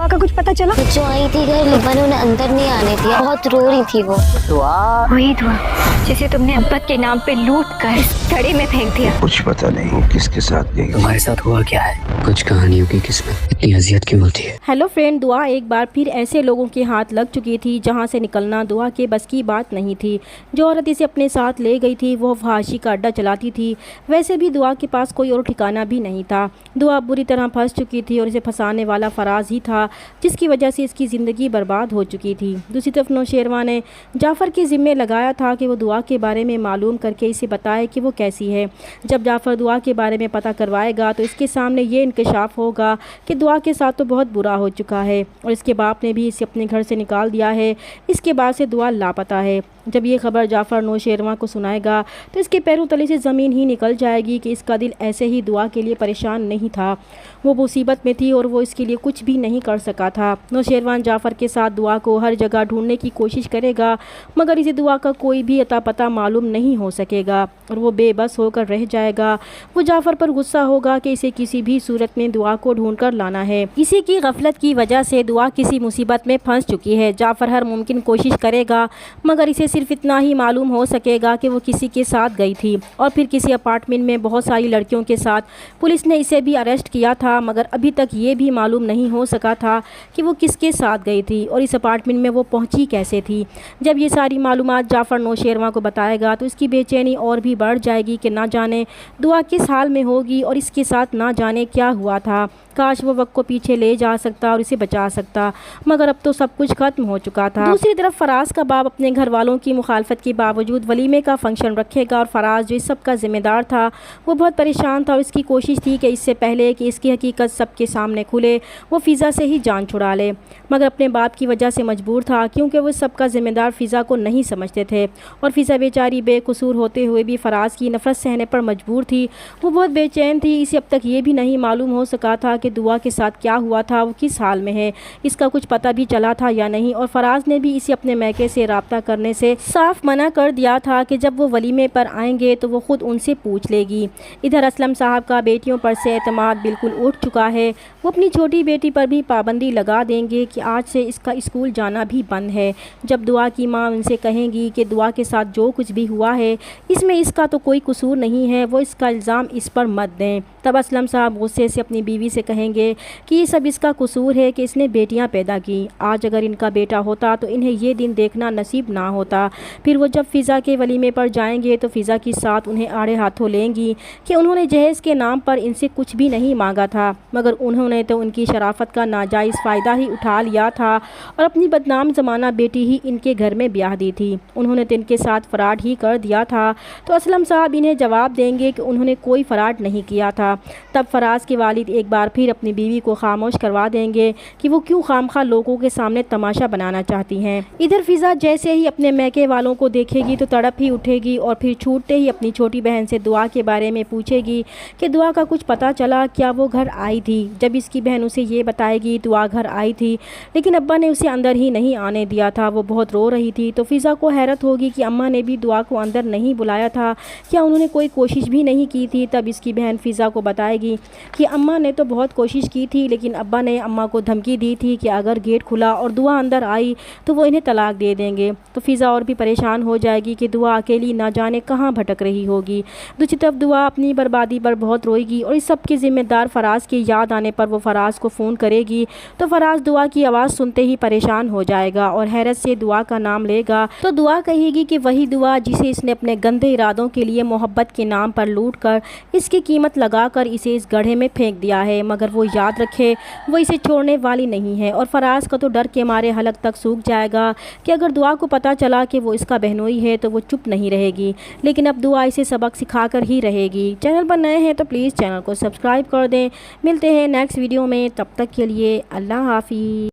का कुछ पता चला? जो आई थी घर, अब्बा ने उन्हें अंदर नहीं आने दिया। बहुत रो रही थी वो। वही दुआ जिसे तुमने अब्बा के नाम पे लूट कर इस गड्ढे में फेंक दिया। कुछ पता नहीं वो किसके साथ गई। तुम्हारे साथ हुआ क्या है? कुछ कहानियों की किस्मत इतनी अजियत क्यों होती है? हेलो फ्रेंड, दुआ एक बार फिर ऐसे लोगों के हाथ लग चुकी थी जहां से निकलना दुआ के बस की बात नहीं थी। जो औरत इसे अपने साथ ले गई थी वो फहाशी का अड्डा चलाती थी। वैसे भी दुआ के पास कोई और ठिकाना भी नहीं था। दुआ बुरी तरह फंस चुकी थी और इसे फंसाने वाला फराज ही था, जिसकी वजह से इसकी ज़िंदगी बर्बाद हो चुकी थी। दूसरी तरफ नौशेरवा ने जाफ़र के ज़िम्मे लगाया था कि वो दुआ के बारे में मालूम करके इसे बताए कि वो कैसी है। जब जाफ़र दुआ के बारे में पता करवाएगा तो इसके सामने ये इंकशाफ होगा कि दुआ के साथ तो बहुत बुरा हो चुका है और इसके बाप ने भी इसे अपने घर से निकाल दिया है। इसके बाद से दुआ लापता है। जब ये खबर जाफ़र नौशेरवा को सुनाएगा तो इसके पैरों तले से ज़मीन ही निकल जाएगी कि इसका दिल ऐसे ही दुआ के लिए परेशान नहीं था। वो मुसीबत में थी और वो इसके लिए कुछ भी नहीं कर सका था। नौशेरवा जाफ़र के साथ दुआ को हर जगह ढूंढने की कोशिश करेगा, मगर इसे दुआ का कोई भी अता पता मालूम नहीं हो सकेगा और वो बेबस होकर रह जाएगा। वो जाफ़र पर गुस्सा होगा कि इसे किसी भी सूरत में दुआ को ढूंढ कर लाना है। इसी की गफलत की वजह से दुआ किसी मुसीबत में फंस चुकी है। जाफ़र हर मुमकिन कोशिश करेगा, मगर इसे सिर्फ इतना ही मालूम हो सकेगा कि वो किसी के साथ गई थी और फिर किसी अपार्टमेंट में बहुत सारी लड़कियों के साथ। पुलिस ने इसे भी अरेस्ट किया था, मगर अभी तक ये भी मालूम नहीं हो सका था कि वो किसके साथ गई थी और इस अपार्टमेंट में वो पहुंची कैसे थी। जब ये सारी मालूमात जाफ़र नौशेरवा को बताएगा तो इसकी बेचैनी और भी बढ़ जाएगी कि ना जाने दुआ किस हाल में होगी और इसके साथ ना जाने क्या हुआ था। काश वो वक्त को पीछे ले जा सकता और इसे बचा सकता, मगर अब तो सब कुछ खत्म हो चुका था। दूसरी तरफ फराज का बाप अपने घर वालों की मुखालफत के बावजूद वलीमे का फंक्शन रखेगा और फराज जो इस सब का जिम्मेदार था वो बहुत परेशान था और इसकी कोशिश थी कि इससे पहले कि इसकी हकीकत सबके सामने खुले वो फ़िज़ा से ही जान छुड़ा ले, मगर अपने बाप की वजह से मजबूर था, क्योंकि वो सब का जिम्मेदार फ़िज़ा को नहीं समझते थे और फ़िज़ा बेचारी बेकसूर होते हुए भी फराज की नफ़रत सहने पर मजबूर थी। वो बहुत बेचैन थी। इसे अब तक ये भी नहीं मालूम हो सका था कि दुआ के साथ क्या हुआ था, वो किस हाल में है, इसका कुछ पता भी चला था या नहीं। और फराज ने भी इसे अपने मैके से राब्ता करने से साफ मना कर दिया था कि जब वो वलीमे पर आएंगे तो वो खुद उनसे पूछ लेगी। इधर असलम साहब का बेटियों पर से एतमाद बिल्कुल उठ चुका है। वो अपनी छोटी बेटी पर भी पाबंदी लगा देंगे कि आज से इसका स्कूल जाना भी बंद है। जब दुआ की माँ उनसे कहेंगी कि दुआ के साथ जो कुछ भी हुआ है इसमें इसका तो कोई कसूर नहीं है, वो इसका इल्ज़ाम इस पर मत दें। तब असलम साहब गुस्से से अपनी बीवी से कहेंगे कि ये सब इसका कसूर है कि इसने बेटियां पैदा की। आज अगर इनका बेटा होता तो इन्हें ये दिन देखना नसीब ना होता। फिर वो जब फ़िज़ा के वलीमे पर जाएंगे तो फ़िज़ा की साथ उन्हें आड़े हाथों लेंगी कि उन्होंने जहेज़ के नाम पर इनसे कुछ भी नहीं मांगा था, मगर उन्होंने तो उनकी शराफत का नाजायज़ फ़ायदा ही उठा लिया था और अपनी बदनाम ज़माना बेटी ही इनके घर में ब्याह दी थी। उन्होंने तो इनके साथ फ़राड ही कर दिया था। तो असलम साहब इन्हें जवाब देंगे कि उन्होंने कोई फ़राड नहीं किया था। तब फराज के वालिद एक बार फिर अपनी बीवी को खामोश करवा देंगे कि वो क्यों खामखा लोगों के सामने तमाशा बनाना चाहती हैं। इधर फ़िज़ा जैसे ही अपने मैके वालों को देखेगी तो तड़प ही उठेगी और फिर छूटते ही अपनी छोटी बहन से दुआ के बारे में पूछेगी कि दुआ का कुछ पता चला क्या, वो घर आई थी। जब इसकी बहन उसे ये बताएगी दुआ घर आई थी लेकिन अब्बा ने उसे अंदर ही नहीं आने दिया था, वो बहुत रो रही थी। तो फ़िज़ा को हैरत होगी कि अम्मा ने भी दुआ को अंदर नहीं बुलाया था, क्या उन्होंने कोई कोशिश भी नहीं की थी। तब इसकी बहन फ़िज़ा को बताएगी कि अम्मा ने तो बहुत कोशिश की थी, लेकिन अब्बा ने अम्मा को धमकी दी थी कि अगर गेट खुला और दुआ अंदर आई तो वो इन्हें तलाक दे देंगे। तो फ़िज़ा और भी परेशान हो जाएगी कि दुआ अकेली ना जाने कहाँ भटक रही होगी। दूसरी तरफ दुआ अपनी बर्बादी पर बहुत रोएगी और इस सब के ज़िम्मेदार फराज की याद आने पर वो फराज को फ़ोन करेगी। तो फराज दुआ की आवाज़ सुनते ही परेशान हो जाएगा और हैरत से दुआ का नाम लेगा। तो दुआ कहेगी कि वही दुआ जिसे इसने अपने गंदे इरादों के लिए मोहब्बत के नाम पर लूट कर इसकी कीमत लगाकर इसे इस गड्ढे में फेंक दिया है, मगर वो याद रखे वो इसे छोड़ने वाली नहीं है। और फराज का तो डर के मारे हलक तक सूख जाएगा कि अगर दुआ को पता चला कि वो इसका बहनोई है तो वो चुप नहीं रहेगी, लेकिन अब दुआ इसे सबक सिखाकर ही रहेगी। चैनल पर नए हैं तो प्लीज़ चैनल को सब्सक्राइब कर दें। मिलते हैं नेक्स्ट वीडियो में, तब तक के लिए अल्लाह हाफिज़।